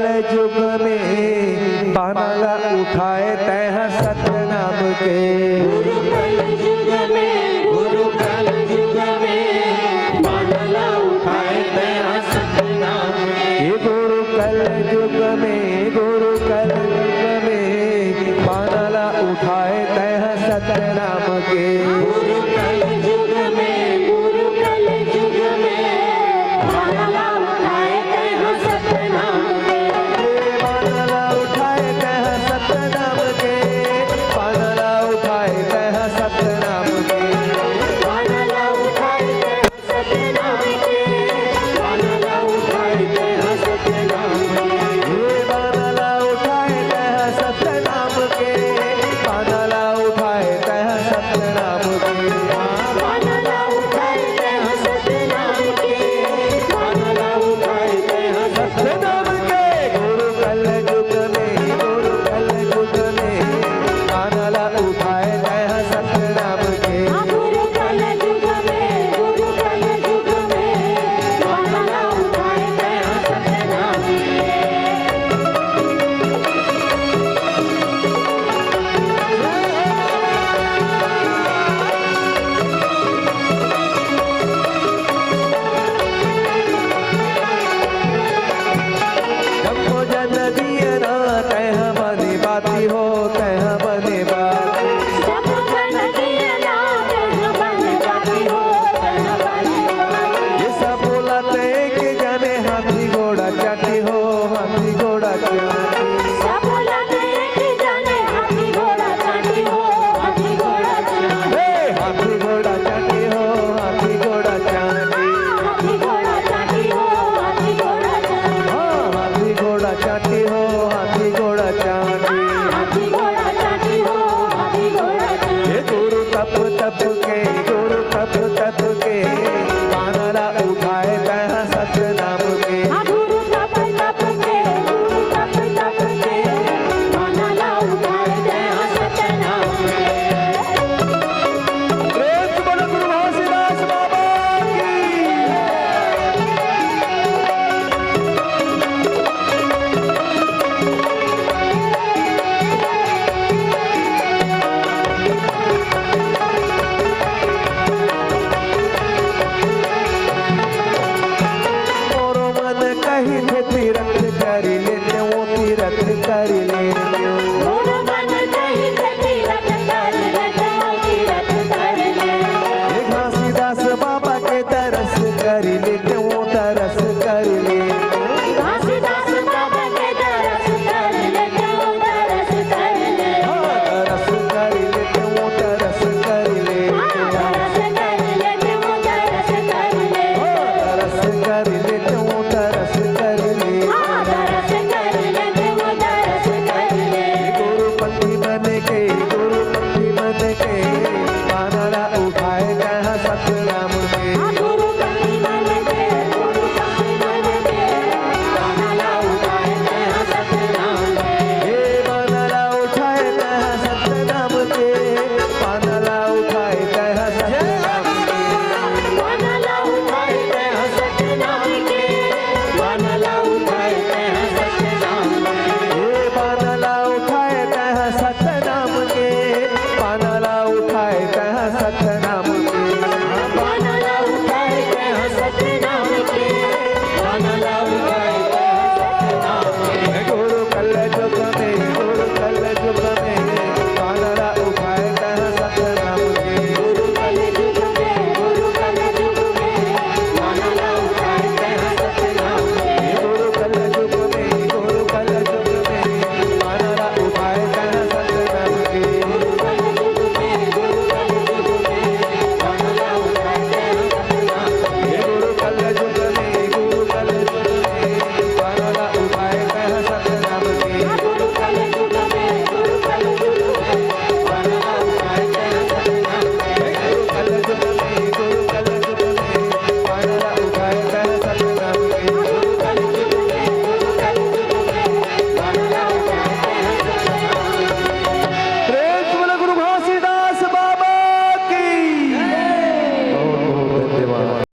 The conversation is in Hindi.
कल युग में पानला उठाए तह सतनाम के। गुरु कल युग में, गुरु कल युग में पानला उठाए तह सतनाम के। गुरु कल युग में, गुरु कल युग में पानला उठाए तह सतनाम के। गुरु कल युग में, गुरु कल युग में पानला उठाए तह सतनाम के। पानला उठाए तह सतनाम के, पानला उठाए तह सतनाम के। पानला उठाए तह सतनाम के, पानला उठाए तह सतनाम के। पानला उठाए तह सतनाम के, पानला उठाए तह सतनाम के। पानला उठाए तह सतनाम के, पानला उठाए तह सतनाम के। गुरु कल युग में, गुरु कल युग में पानला उठाए तह सतनाम के। गुरु कल युग में, गुरु कल युग में पानला उठाए तह सतनाम के। जब जन दिए ना तह बने बाती हो, तह बने बाती। जब जन दिए ना तह बने बाती हो, तह बने बाती। ये सब बोलाते कि जाने हाथी घोड़ा चाटी हो, हाथी घोड़ा चाटी। सब बोलते कि जाने हाथी घोड़ा चाटी हो, हाथी घोड़ा चाटी। हाथी घोड़ा चाटी हो, हाथी घोड़ा चाटी। हाथी घोड़ा चाटी हो, हाथी घोड़ा चाटी। हाँ, हाथी घोड़ा चाटी हो, हाथी घोड़ा चाटी। हाथी घोड़ा चाटी हो, हाथी घोड़ा चाटी। ये गुरु तप तप के, गुरु तप तप के पानला उठाए तह सतनाम के। गुरु तप तप के, गुरु तप तप के पानला उठाए तह सतनाम के। प्रेम से बोलो गुरु घोषदास बाबा की। मोरो मन कही थे तीरथ करी लेते, वो तीरथ करी लेते।